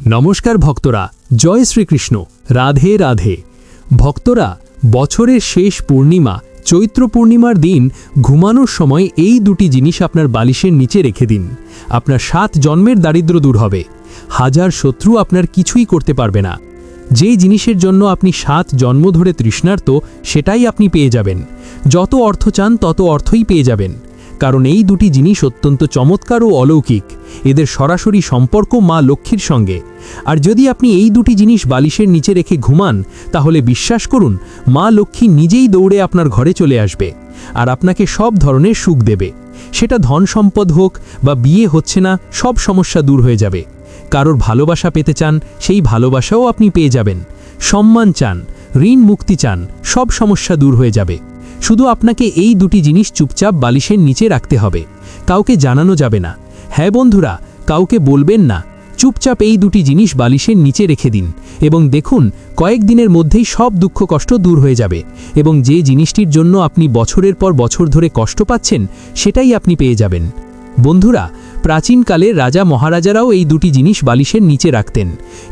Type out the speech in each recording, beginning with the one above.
নমস্কার ভক্তরা, জয় শ্রীকৃষ্ণ। রাধে রাধে। ভক্তরা, বছরের শেষ পূর্ণিমা চৈত্র পূর্ণিমার দিন ঘুমানোর সময় এই দুটি জিনিস আপনার বালিশের নিচে রেখে দিন। আপনার 7 জন্মের দারিদ্র্য দূর হবে। হাজার শত্রু আপনার কিছুই করতে পারবে না। যেই জিনিসের জন্য আপনি 7 জন্ম ধরে তৃষ্ণার্ত, সেটাই আপনি পেয়ে যাবেন। যত অর্থ চান তত অর্থই পেয়ে যাবেন, কারণ এই দুটি জিনিস অত্যন্ত চমৎকার ও অলৌকিক। এদের সরাসরি সম্পর্ক মা লক্ষ্মীর সঙ্গে। আর যদি আপনি এই দুটি জিনিস বালিশের নিচে রেখে ঘুমান, তাহলে বিশ্বাস করুন, মা লক্ষ্মী নিজেই দৌড়ে আপনার ঘরে চলে আসবে আর আপনাকে সব ধরনের সুখ দেবে। সেটা ধন সম্পদ হোক বা বিয়ে হচ্ছে না, সব সমস্যা দূর হয়ে যাবে। কারোর ভালোবাসা পেতে চান, সেই ভালোবাসাও আপনি পেয়ে যাবেন। সম্মান চান, ঋণ মুক্তি চান, সব সমস্যা দূর হয়ে যাবে। শুধু আপনাকে এই দুটি জিনিস চুপচাপ বালিশের নিচে রাখতে হবে। কাউকে জানানো যাবে না। হ্যাঁ বন্ধুরা, কাউকে বলবেন না। চুপচাপ এই দুটি জিনিস বালিশের নিচে রেখে দিন এবং দেখুন, কয়েকদিনের মধ্যেই সব দুঃখ কষ্ট দূর হয়ে যাবে এবং যে জিনিসটির জন্য আপনি বছরের পর বছর ধরে কষ্ট পাচ্ছেন, সেটাই আপনি পেয়ে যাবেন। বন্ধুরা, প্রাচীনকালে রাজা মহারাজারাও এই দুটি জিনিস বালিশের নিচে রাখতেন।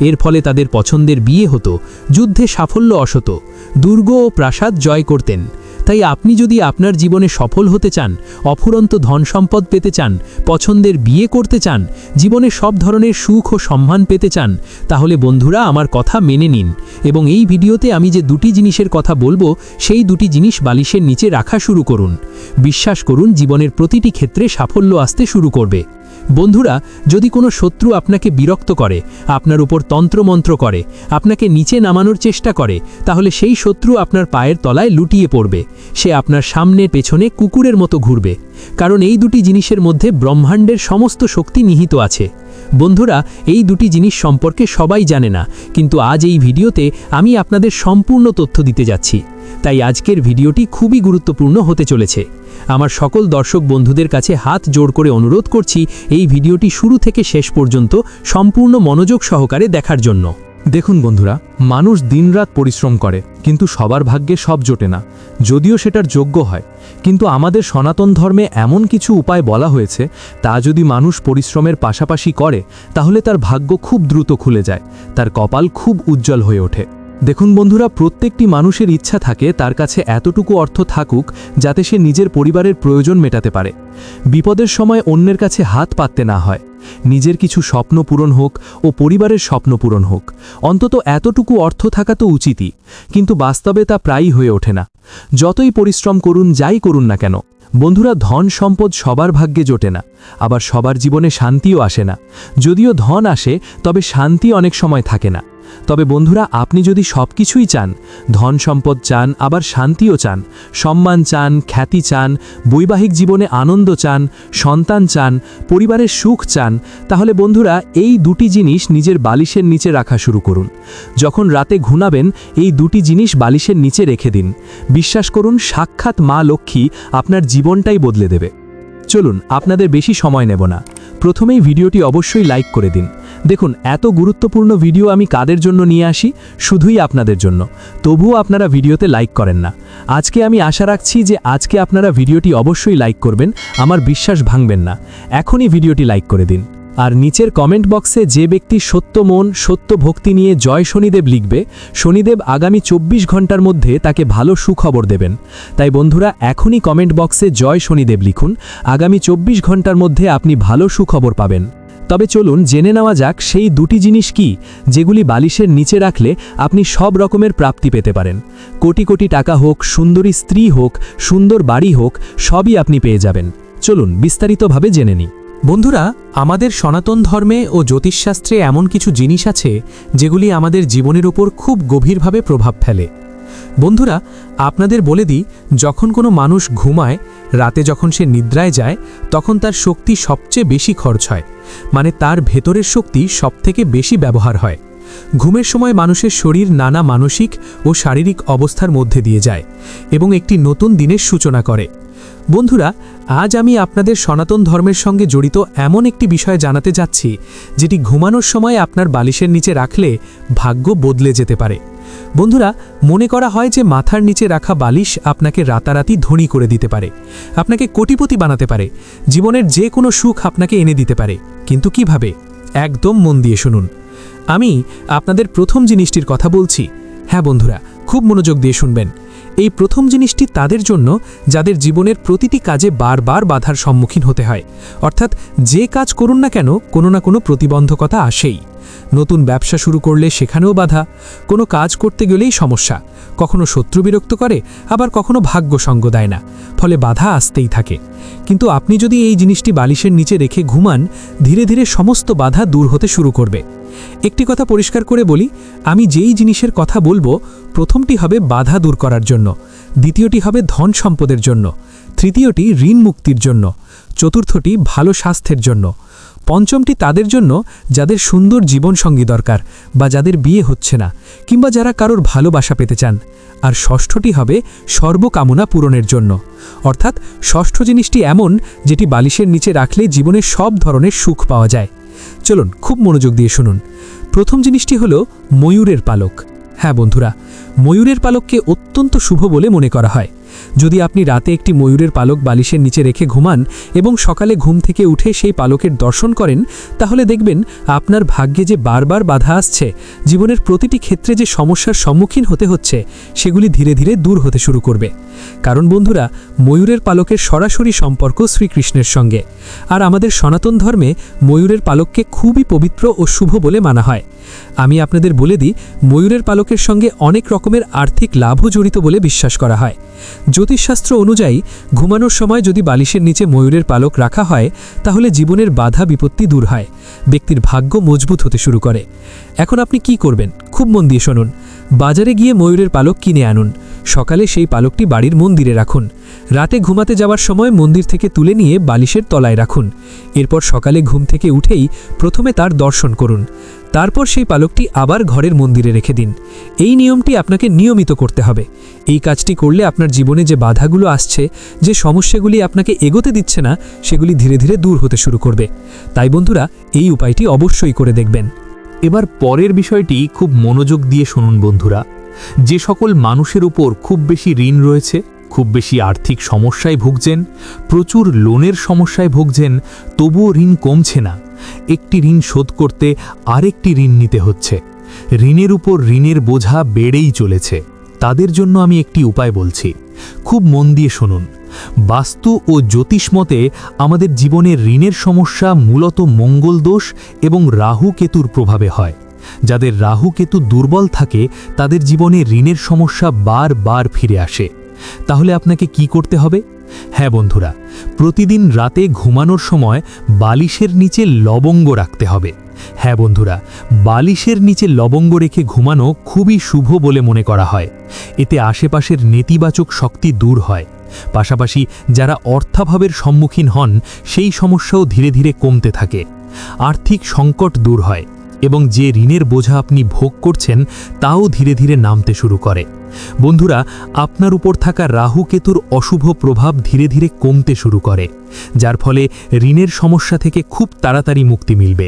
এর ফলে তাদের পছন্দের বিয়ে হতো, যুদ্ধে সাফল্য আসত, দুর্গ ও প্রাসাদ জয় করতেন। তাই আপনি যদি আপনার জীবনে সফল হতে চান, অফুরন্ত ধন সম্পদ পেতে চান, পছন্দের বিয়ে করতে চান, জীবনে সব ধরনের সুখ ও সম্মান পেতে চান, তাহলে বন্ধুরা আমার কথা মেনে নিন এবং এই ভিডিওতে আমি যে দুটি জিনিসের কথা বলবো, সেই দুটি জিনিস বালিশের নিচে রাখা শুরু করুন। বিশ্বাস করুন, জীবনের প্রতিটি ক্ষেত্রে সাফল্য আসতে শুরু করবে। বন্ধুরা, যদি কোনো শত্রু আপনাকে বিরক্ত করে, আপনার উপর তন্ত্রমন্ত্র করে, আপনাকে নিচে নামানোর চেষ্টা করে, তাহলে সেই শত্রু আপনার পায়ের তলায় লুটিয়ে পড়বে। সে আপনার সামনে পেছনে কুকুরের মতো ঘুরবে, কারণ এই দুটি জিনিসের মধ্যে ব্রহ্মাণ্ডের সমস্ত শক্তি নিহিত আছে। বন্ধুরা, এই দুটি জিনিস সম্পর্কে সবাই জানে না, কিন্তু আজ এই ভিডিওতে আমি আপনাদের সম্পূর্ণ তথ্য দিতে যাচ্ছি। তাই আজকের ভিডিওটি খুবই গুরুত্বপূর্ণ হতে চলেছে। আমার সকল দর্শক বন্ধুদের কাছে হাত জোড় করে অনুরোধ করছি, এই ভিডিওটি শুরু থেকে শেষ পর্যন্ত সম্পূর্ণ মনোযোগ সহকারে দেখার জন্য। দেখুন বন্ধুরা, মানুষ দিনরাত পরিশ্রম করে, কিন্তু সবার ভাগ্যে সব জোটে না, যদিও সেটার যোগ্য হয়। কিন্তু আমাদের সনাতন ধর্মে এমন কিছু উপায় বলা হয়েছে, তা যদি মানুষ পরিশ্রমের পাশাপাশি করে, তাহলে তার ভাগ্য খুব দ্রুত খুলে যায়, তার কপাল খুব উজ্জ্বল হয়ে ওঠে। দেখুন বন্ধুরা, প্রত্যেকটি মানুষের ইচ্ছা থাকে তার কাছে এতটুকু অর্থ থাকুক যাতে সে নিজের পরিবারের প্রয়োজন মেটাতে পারে, বিপদের সময় অন্যের কাছে হাত পাততে না হয়। নিজের কিছু স্বপ্ন পূরণ হোক ও পরিবারের স্বপ্ন পূরণ হোক, অন্তত এতটুকু অর্থ থাকা তো উচিতই, কিন্তু বাস্তবে তা প্রায়ই হয়ে ওঠে না। যতই পরিশ্রম করুন, যাই করুন না কেন বন্ধুরা, ধন সম্পদ সবার ভাগ্যে জোটে না, আবার সবার জীবনে শান্তিও আসে না। যদিও ধন আসে, তবে শান্তি অনেক সময় থাকে না। তবে বন্ধুরা, আপনি যদি সব কিছুই চান, ধন সম্পদ চান, আবার শান্তিও চান, সম্মান চান, খ্যাতি চান, বৈবাহিক জীবনে আনন্দ চান, সন্তান চান, পরিবারের সুখ চান, তাহলে বন্ধুরা এই দুটি জিনিস নিজের বালিশের নিচে রাখা শুরু করুন। যখন রাতে ঘুমাবেন, এই দুটি জিনিস বালিশের নিচে রেখে দিন। বিশ্বাস করুন, সাক্ষাৎ মা লক্ষ্মী আপনার জীবনটাই বদলে দেবে। চলুন, আপনাদের বেশি সময় নেব না। প্রথমেই ভিডিওটি অবশ্যই লাইক করে দিন। দেখুন, এত গুরুত্বপূর্ণ ভিডিও আমি কাদের জন্য নিয়ে আসি? শুধুই আপনাদের জন্য। তবুও আপনারা ভিডিওতে লাইক করেন না। আজকে আমি আশা রাখছি যে আজকে আপনারা ভিডিওটি অবশ্যই লাইক করবেন। আমার বিশ্বাস ভাঙবেন না। এখনই ভিডিওটি লাইক করে দিন। আর নিচের কমেন্ট বক্সে যে ব্যক্তি সত্য মন, সত্য ভক্তি নিয়ে জয় শনিদেব লিখবে, শনিদেব আগামী 24 ঘন্টার মধ্যে তাকে ভালো সুখবর দেবেন। তাই বন্ধুরা, এখনই কমেন্ট বক্সে জয় শনিদেব লিখুন। আগামী 24 ঘন্টার মধ্যে আপনি ভালো সুখবর পাবেন। তবে চলুন জেনে নেওয়া যাক সেই দুটি জিনিস কি, যেগুলি বালিশের নিচে রাখলে আপনি সব রকমের প্রাপ্তি পেতে পারেন। কোটি কোটি টাকা হোক, সুন্দরী স্ত্রী হোক, সুন্দর বাড়ি হোক, সবই আপনি পেয়ে যাবেন। চলুন বিস্তারিতভাবে জেনে নিই। বন্ধুরা, আমাদের সনাতন ধর্মে ও জ্যোতিষশাস্ত্রে এমন কিছু জিনিস আছে যেগুলি আমাদের জীবনের উপর খুব গভীরভাবে প্রভাব ফেলে। বন্ধুরা, আপনাদের বলে দিই, যখন কোনো মানুষ ঘুমায়, রাতে যখন সে নিদ্রায় যায়, তখন তার শক্তি সবচেয়ে বেশি খরচ হয়, মানে তার ভেতরের শক্তি সবথেকে বেশি ব্যবহার হয়। ঘুমের সময় মানুষের শরীর নানা মানসিক ও শারীরিক অবস্থার মধ্যে দিয়ে যায় এবং একটি নতুন দিনের সূচনা করে। বন্ধুরা, আজ আমি আপনাদের সনাতন ধর্মের সঙ্গে জড়িত এমন একটি বিষয় জানাতে যাচ্ছি, যেটি ঘুমানোর সময় আপনার বালিশের নিচে রাখলে ভাগ্য বদলে যেতে পারে। বন্ধুরা, মনে করা হয় যে মাথার নিচে রাখা বালিশ আপনাকে রাতারাতি ধনী করে দিতে পারে, আপনাকে কোটিপতি বানাতে পারে, জীবনের যে কোনো সুখ আপনাকে এনে দিতে পারে। কিন্তু কিভাবে? একদম মন দিয়ে শুনুন। আমি আপনাদের প্রথম জিনিসটির কথা বলছি। হ্যাঁ বন্ধুরা, খুব মনোযোগ দিয়ে শুনবেন। এই প্রথম জিনিসটি তাদের জন্য যাদের জীবনের প্রতিটি কাজে বারবার বাধার সম্মুখীন হতে হয়। অর্থাৎ যে কাজ করুন না কেন, কোনো না কোনো প্রতিবন্ধকতা আসেই। নতুন ব্যবসা শুরু করলে সেখানেও বাধা, কোনো কাজ করতে গেলেই সমস্যা, কখনো শত্রু বিরক্ত করে, আবার কখনো ভাগ্য সঙ্গ দেয় না, ফলে বাধা আসতেই থাকে। কিন্তু আপনি যদি এই জিনিসটি বালিশের নিচে রেখে ঘুমান, ধীরে ধীরে সমস্ত বাধা দূর হতে শুরু করবে। একটি কথা পরিষ্কার করে বলি, আমি যেই জিনিসের কথা বলবো, প্রথমটি হবে বাধা দূর করার জন্য, দ্বিতীয়টি হবে ধন সম্পদের জন্য, তৃতীয়টি ঋণ মুক্তির জন্য, চতুর্থটি ভালো স্বাস্থ্যের জন্য, পঞ্চমটি তাদের জন্য যাদের সুন্দর জীবনসঙ্গী দরকার বা যাদের বিয়ে হচ্ছে না, কিংবা যারা কারোর ভালোবাসা পেতে চান, আর ষষ্ঠটি হবে সর্বকামনা পূরণের জন্য। অর্থাৎ ষষ্ঠ জিনিসটি এমন যেটি বালিশের নিচে রাখলে জীবনে সব ধরনের সুখ পাওয়া যায়। চলুন খুব মনোযোগ দিয়ে শুনুন। প্রথম জিনিসটি হলো ময়ূরের পালক। হ্যাঁ বন্ধুরা, ময়ূরের পালককে অত্যন্ত শুভ বলে মনে করা হয়। যদি আপনি রাতে একটি ময়ূরের পালক বালিশের নিচে রেখে ঘুমান এবং সকালে ঘুম থেকে উঠে সেই পালকের দর্শন করেন, তাহলে দেখবেন আপনার ভাগ্যে যে বারবার বাধা আসছে, জীবনের প্রতিটি ক্ষেত্রে যে সমস্যার সম্মুখীন হতে হচ্ছে, সেগুলি ধীরে ধীরে দূর হতে শুরু করবে। কারণ বন্ধুরা, ময়ূরের পালকের সরাসরি সম্পর্ক শ্রীকৃষ্ণের সঙ্গে, আর আমাদের সনাতন ধর্মে ময়ূরের পালককে খুবই পবিত্র ও শুভ বলে মানা হয়। আমি আপনাদের বলে দিই, ময়ূরের পালকের সঙ্গে অনেক রকমের আর্থিক লাভও জড়িত বলে বিশ্বাস করা হয়। জ্যোতিষশাস্ত্র অনুযায়ী ঘুমানোর সময় যদি বালিশের নিচে ময়ূরের পালক রাখা হয়, তাহলে জীবনের বাধা বিপত্তি দূর হয়, ব্যক্তির ভাগ্য মজবুত হতে শুরু করে। এখন আপনি কি করবেন, খুব মন দিয়ে শুনুন। বাজারে গিয়ে ময়ূরের পালক কিনে আনুন। সকালে সেই পালকটি বাড়ির মন্দিরে রাখুন। রাতে ঘুমাতে যাওয়ার সময় মন্দির থেকে তুলে নিয়ে বালিশের তলায় রাখুন। এরপর সকালে ঘুম থেকে উঠেই প্রথমে তার দর্শন করুন। তারপর সেই পালকটি আবার ঘরের মন্দিরে রেখে দিন। এই নিয়মটি আপনাকে নিয়মিত করতে হবে। এই কাজটি করলে আপনার জীবনে যে বাধাগুলো আসছে, যে সমস্যাগুলি আপনাকে এগোতে দিচ্ছে না, সেগুলি ধীরে ধীরে দূর হতে শুরু করবে। তাই বন্ধুরা, এই উপায়টি অবশ্যই করে দেখবেন। এবার পরের বিষয়টি খুব মনোযোগ দিয়ে শুনুন বন্ধুরা। যে সকল মানুষের উপর খুব বেশি ঋণ রয়েছে, খুব বেশি আর্থিক সমস্যায় ভুগছেন, প্রচুর লোনের সমস্যায় ভুগছেন, তবুও ঋণ কমছে না, একটি ঋণ শোধ করতে আরেকটি ঋণ নিতে হচ্ছে, ঋণের উপর ঋণের বোঝা বেড়েই চলেছে, তাদের জন্য আমি একটি উপায় বলছি। খুব মন দিয়ে শুনুন। বাস্তু ও জ্যোতিষ মতে আমাদের জীবনে ঋণের সমস্যা মূলত মঙ্গল দোষ এবং রাহু কেতুর প্রভাবে হয়। যাদের রাহু কেতু দুর্বল থাকে, তাদের জীবনে ঋণের সমস্যা বারবার ফিরে আসে। তাহলে আপনাকে কি করতে হবে? হ্যাঁ বন্ধুরা, প্রতিদিন রাতে ঘুমানোর সময় বালিশের নিচে লবঙ্গ রাখতে হবে। হ্যাঁ বন্ধুরা, বালিশের নিচে লবঙ্গ রেখে ঘুমানো খুবই শুভ বলে মনে করা হয়। এতে আশেপাশের নেতিবাচক শক্তি দূর হয়। পাশাপাশি যারা অর্থাভাবের সম্মুখীন হন, সেই সমস্যাও ধীরে ধীরে কমতে থাকে। আর্থিক সংকট দূর হয় এবং যে ঋণের বোঝা আপনি ভোগ করছেন, তাও ধীরে ধীরে নামতে শুরু করে। বন্ধুরা, আপনার উপর থাকা রাহু কেতুর অশুভ প্রভাব ধীরে ধীরে কমতে শুরু করে, যার ফলে ঋণের সমস্যা থেকে খুব তাড়াতাড়ি মুক্তি মিলবে।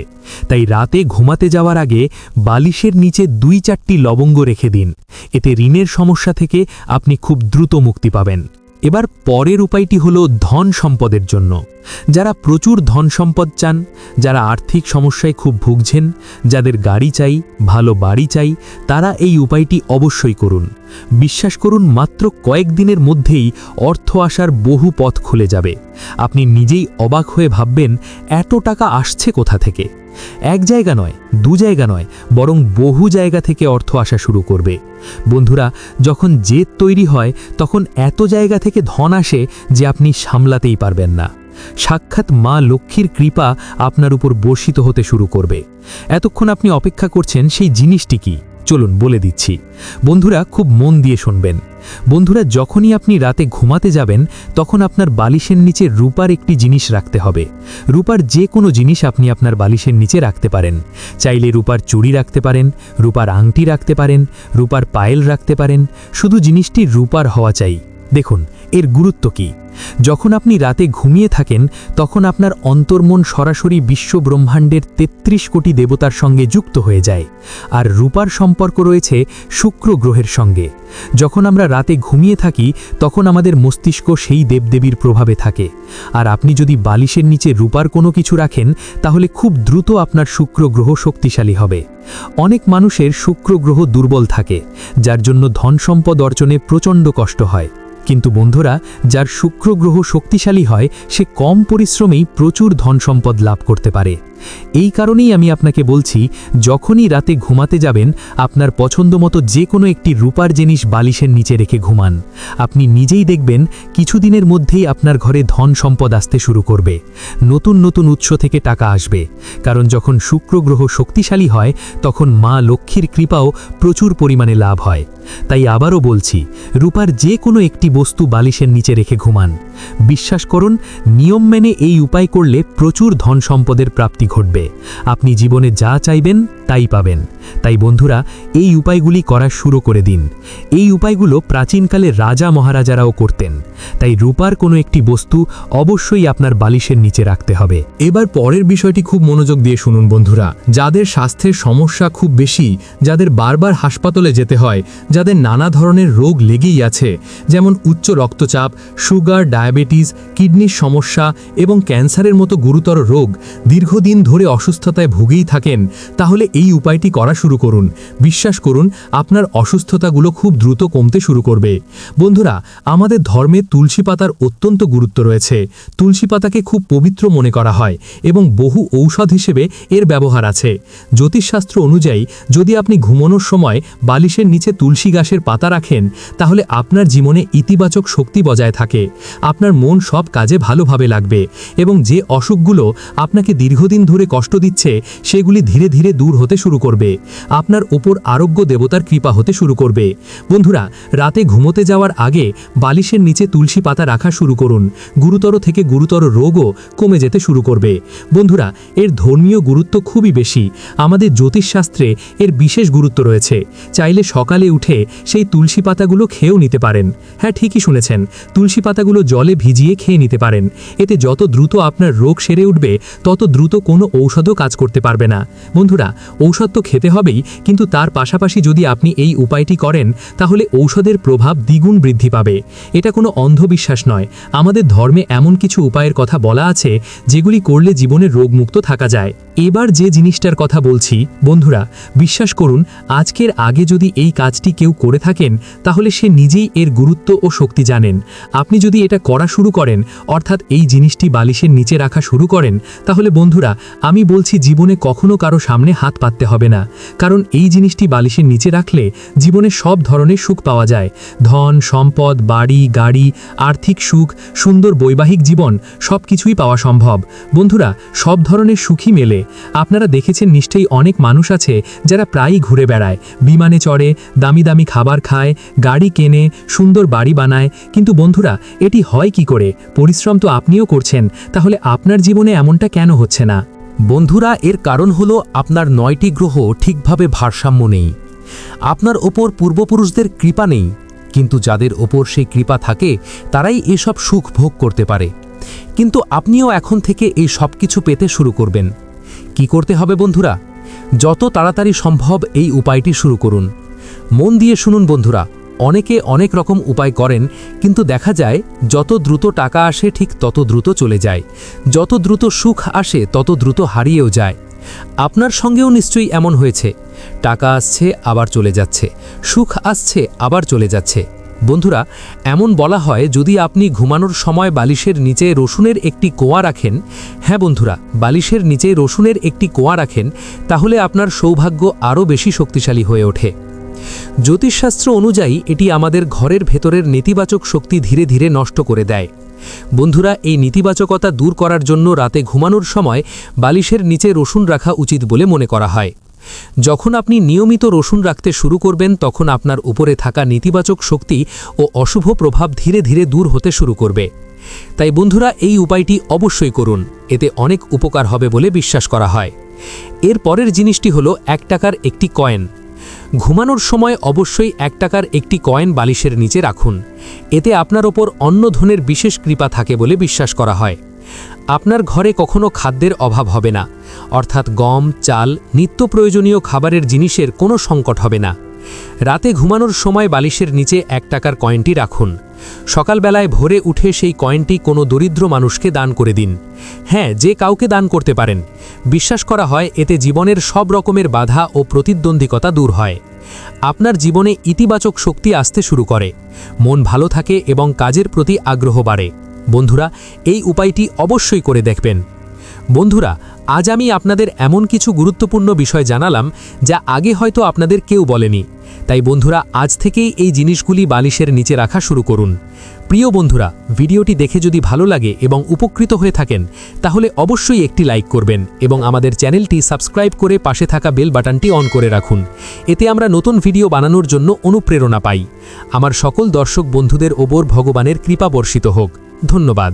তাই রাতে ঘুমাতে যাওয়ার আগে বালিশের নিচে 2-4টি লবঙ্গ রেখে দিন। এতে ঋণের সমস্যা থেকে আপনি খুব দ্রুত মুক্তি পাবেন। এবার পরের উপায়টি হলো ধন সম্পদের জন্য। যারা প্রচুর ধন সম্পদ চান, যারা আর্থিক সমস্যায় খুব ভুগছেন, যাদের গাড়ি চাই, ভালো বাড়ি চাই, তারা এই উপায়টি অবশ্যই করুন। বিশ্বাস করুন, মাত্র কয়েকদিনের মধ্যেই অর্থ আসার বহু পথ খুলে যাবে। আপনি নিজেই অবাক হয়ে ভাববেন, এত টাকা আসছে কোথা থেকে? এক জায়গা নয়, 2 জায়গা নয়, বরং বহু জায়গা থেকে অর্থ আসা শুরু করবে। বন্ধুরা, যখন জেদ তৈরি হয়, তখন এত জায়গা থেকে ধন আসে যে আপনি সামলাতেই পারবেন না। সাক্ষাৎ মা লক্ষ্মীর কৃপা আপনার উপর বর্ষিত হতে শুরু করবে। এতক্ষণ আপনি অপেক্ষা করছেন, সেই জিনিসটি কি? চলুন বলে দিচ্ছি। বন্ধুরা, খুব মন দিয়ে শুনবেন। বন্ধুরা, যখনই আপনি রাতে ঘুমাতে যাবেন, তখন আপনার বালিশের নিচে রূপার একটি জিনিস রাখতে হবে। রূপার যে কোনো জিনিস আপনি আপনার বালিশের নিচে রাখতে পারেন। চাইলে রূপার চুড়ি রাখতে পারেন, রূপার আংটি রাখতে পারেন, রূপার পায়েল রাখতে পারেন, শুধু জিনিসটি রূপার হওয়া চাই। দেখুন এর গুরুত্ব কি। যখন আপনি রাতে ঘুমিয়ে থাকেন তখন আপনার অন্তর্মন সরাসরি বিশ্বব্রহ্মাণ্ডের ৩৩ কোটি দেবতার সঙ্গে যুক্ত হয়ে যায়, আর রূপার সম্পর্ক রয়েছে শুক্র গ্রহের সঙ্গে। যখন আমরা রাতে ঘুমিয়ে থাকি তখন আমাদের মস্তিষ্ক সেই দেবদেবীর প্রভাবে থাকে, আর আপনি যদি বালিশের নিচে রূপার কোনো কিছু রাখেন তাহলে খুব দ্রুত আপনার শুক্র গ্রহ শক্তিশালী হবে। অনেক মানুষের শুক্র গ্রহ দুর্বল থাকে, যার জন্য ধন সম্পদ অর্জনে প্রচণ্ড কষ্ট হয়। কিন্তু বন্ধুরা, যার শুক্র গ্রহ শক্তিশালী হয় সে কম পরিশ্রমেই প্রচুর ধন সম্পদ লাভ করতে পারে। এই কারণেই আমি আপনাকে বলছি, যখনই রাতে ঘুমাতে যাবেন আপনার পছন্দমতো যে কোনো একটি রূপার জিনিস বালিশের নিচে রেখে ঘুমান। আপনি নিজেই দেখবেন কিছুদিনের মধ্যেই আপনার ঘরে ধন সম্পদ আসতে শুরু করবে, নতুন নতুন উৎস থেকে টাকা আসবে। কারণ যখন শুক্র গ্রহ শক্তিশালী হয় তখন মা লক্ষ্মীর কৃপাও প্রচুর পরিমাণে লাভ হয়। তাই আবারও বলছি, রূপার যে কোনো একটি বস্তু বালিশের নিচে রেখে ঘুমান। বিশ্বাস করুন, নিয়ম মেনে এই উপায় করলে প্রচুর ধন সম্পদের প্রাপ্তি ঘটবে। আপনি জীবনে যা চাইবেন তাই পাবেন। তাই বন্ধুরা, এই উপায়গুলি করা শুরু করে দিন। এই উপায়গুলো প্রাচীনকালে রাজা মহারাজারাও করতেন। তাই রূপার কোনো একটি বস্তু অবশ্যই আপনার বালিশের নিচে রাখতে হবে। এবার পরের বিষয়টি খুব মনোযোগ দিয়ে শুনুন বন্ধুরা। যাদের স্বাস্থ্যের সমস্যা খুব বেশি, যাদের বারবার হাসপাতালে যেতে হয়, যাদের নানা ধরনের রোগ লেগেই আছে, যেমন উচ্চ রক্তচাপ, সুগার, ডায়াবেটিস, কিডনির সমস্যা এবং ক্যান্সারের মতো গুরুতর রোগ, দীর্ঘদিন ধরে অসুস্থতায় ভুগেই থাকেন, তাহলে এই উপায়টি করা শুরু করুন। বিশ্বাস করুন, আপনার অসুস্থতাগুলো খুব দ্রুত কমতে শুরু করবে। বন্ধুরা, আমাদের ধর্মে তুলসী পাতার অত্যন্ত গুরুত্ব রয়েছে। তুলসী পাতাকে খুব পবিত্র মনে করা হয় এবং বহু ঔষধ হিসেবে এর ব্যবহার আছে। জ্যোতিষশাস্ত্র অনুযায়ী যদি আপনি ঘুমানোর সময় বালিশের নিচে তুলসী গাছের পাতা রাখেন তাহলে আপনার জীবনে ইতিবাচক শক্তি বজায় থাকে, আপনার মন সব কাজে ভালোভাবে লাগবে এবং যে অসুখগুলো আপনাকে দীর্ঘদিন ধরে কষ্ট দিচ্ছে সেগুলি ধীরে ধীরে দূর হতে শুরু করবে। আপনার ওপর আরোগ্য দেবতার কৃপা হতে শুরু করবে। বন্ধুরা, রাতে ঘুমোতে যাওয়ার আগে বালিশের নিচে তুলসী পাতা রাখা শুরু করুন। গুরুতর থেকে গুরুতর রোগও কমে যেতে শুরু করবে। বন্ধুরা, এর ধর্মীয় গুরুত্ব খুবই বেশি। আমাদের জ্যোতিষশাস্ত্রে এর বিশেষ গুরুত্ব রয়েছে। চাইলে সকালে উঠে সেই তুলসী পাতাগুলো খেয়েও নিতে পারেন। হ্যাঁ, ঠিকই শুনেছেন, তুলসী পাতাগুলো জলে ভিজিয়ে খেয়ে নিতে পারেন। এতে যত দ্রুত আপনার রোগ সেরে উঠবে তত দ্রুত কোনো ঔষধও কাজ করতে পারবে না। বন্ধুরা, ঔষধ তো খেতে হবেই, কিন্তু তার পাশাপাশি যদি আপনি এই উপায়টি করেন তাহলে ঔষধের প্রভাব দ্বিগুণ বৃদ্ধি পাবে। এটা কোনো অন্ধবিশ্বাস নয়। আমাদের ধর্মে এমন কিছু উপায়ের কথা বলা আছে যেগুলি করলে জীবনে রোগমুক্ত থাকা যায়। এবার যে জিনিসটার কথা বলছি, বন্ধুরা, বিশ্বাস করুন, আজকের আগে যদি এই কাজটি কেউ করে থাকেন তাহলে সে নিজেই এর গুরুত্ব ও শক্তি জানেন। আপনি যদি এটা করা শুরু করেন, অর্থাৎ এই জিনিসটি বালিশের নিচে রাখা শুরু করেন, তাহলে বন্ধুরা, আমি বলছি জীবনে কখনো কারো সামনে হাত পাততে হবে না। কারণ এই জিনিসটি বালিশের নিচে রাখলে জীবনে সব ধরনের সুখ পাওয়া যায়। ধন সম্পদ, বাড়ি গাড়ি, আর্থিক সুখ, সুন্দর বৈবাহিক জীবন সব কিছুই পাওয়া সম্ভব। বন্ধুরা, সব ধরনের সুখই মেলে। আপনারা দেখেছেন নিশ্চয়ই অনেক মানুষ আছে যারা প্রায়ই ঘুরে বেড়ায়, বিমানে চড়ে, দামি দামি খাবার খায়, গাড়ি কেনে, সুন্দর বাড়ি বানায়। কিন্তু বন্ধুরা, এটি হয় কি করে? পরিশ্রম তো আপনিও করছেন, তাহলে আপনার জীবনে এমনটা কেন হচ্ছে না? বন্ধুরা, এর কারণ হলো আপনার 9টি গ্রহ ঠিকভাবে ভারসাম্য নেই। আপনার ওপর পূর্বপুরুষদের কৃপা নেই, কিন্তু যাদের ওপর সেই কৃপা থাকে তারাই এসব সুখ ভোগ করতে পারে। কিন্তু আপনিও এখন থেকে এই সব কিছু পেতে শুরু করবেন। কি করতে হবে বন্ধুরা? যত তাড়াতাড়ি সম্ভব এই উপায়টি শুরু করুন। মন দিয়ে শুনুন বন্ধুরা, অনেকে অনেক রকম উপায় করেন, কিন্তু দেখা যায় যত দ্রুত টাকা আসে ঠিক তত দ্রুত চলে যায়, যত দ্রুত সুখ আসে তত দ্রুত হারিয়েও যায়। আপনার সঙ্গেও নিশ্চয়ই এমন হয়েছে। টাকা আসছে আবার চলে যাচ্ছে, সুখ আসছে আবার চলে যাচ্ছে। বন্ধুরা, এমন বলা হয় যদি আপনি ঘুমানোর সময় বালিশের নিচে রসুনের একটি কোয়া রাখেন, হ্যাঁ বন্ধুরা, বালিশের নিচে রসুনের একটি কোয়া রাখেন, তাহলে আপনার সৌভাগ্য আরও বেশি শক্তিশালী হয়ে ওঠে। জ্যোতিষশাস্ত্র অনুযায়ী এটি আমাদের ঘরের ভেতরের নেতিবাচক শক্তি ধীরে ধীরে নষ্ট করে দেয়। বন্ধুরা, এই নেতিবাচকতা দূর করার জন্য রাতে ঘুমানোর সময় বালিশের নিচে রসুন রাখা উচিত বলে মনে করা হয়। যখন আপনি নিয়মিত রসুন রাখতে শুরু করবেন তখন আপনার উপরে থাকা নেতিবাচক শক্তি ও অশুভ প্রভাব ধীরে ধীরে দূর হতে শুরু করবে। তাই বন্ধুরা, এই উপায়টি অবশ্যই করুন, এতে অনেক উপকার হবে বলে বিশ্বাস করা হয়। এর পরের জিনিসটি হলো 1 টাকার একটি কয়েন। ঘুমানোর সময় অবশ্যই 1 টাকার একটি কয়েন বালিশের নিচে রাখুন। এতে আপনার ওপর অন্য ধনের বিশেষ কৃপা থাকে বলে বিশ্বাস করা হয়। আপনার ঘরে কখনো খাদ্যের অভাব হবে না, অর্থাৎ গম, চাল, নিত্য প্রয়োজনীয় খাবারের জিনিসের কোনো সংকট হবে না। রাতে ঘুমানোর সময় বালিশের নিচে 1 টাকার কয়েনটি রাখুন। সকালবেলায় ভোরে উঠে সেই কয়েনটি কোনো দরিদ্র মানুষকে দান করে দিন। হ্যাঁ, যে কাউকে দান করতে পারেন। বিশ্বাস করা হয় এতে জীবনের সব রকমের বাধা ও প্রতিদ্বন্দ্বিতা দূর হয়। আপনার জীবনে ইতিবাচক শক্তি আসতে শুরু করে, মন ভালো থাকে এবং কাজের প্রতি আগ্রহ বাড়ে। বন্ধুরা, এই উপায়টি অবশ্যই করে দেখবেন। বন্ধুরা, আজ আমি আপনাদের এমন কিছু গুরুত্বপূর্ণ বিষয় জানালাম যা আগে হয়তো আপনাদের কেউ বলেনি। তাই বন্ধুরা, আজ থেকেই এই জিনিসগুলি বালিশের নিচে রাখা শুরু করুন। প্রিয় বন্ধুরা, ভিডিওটি দেখে যদি ভালো লাগে এবং উপকৃত হয়ে থাকেন তাহলে অবশ্যই একটি লাইক করবেন এবং আমাদের চ্যানেলটি সাবস্ক্রাইব করে পাশে থাকা বেল বাটনটি অন করে রাখুন। এতে আমরা নতুন ভিডিও বানানোর জন্য অনুপ্রেরণা পাই। আমার সকল দর্শক বন্ধুদের ওপর ভগবানের কৃপা বর্ষিত হোক। ধন্যবাদ।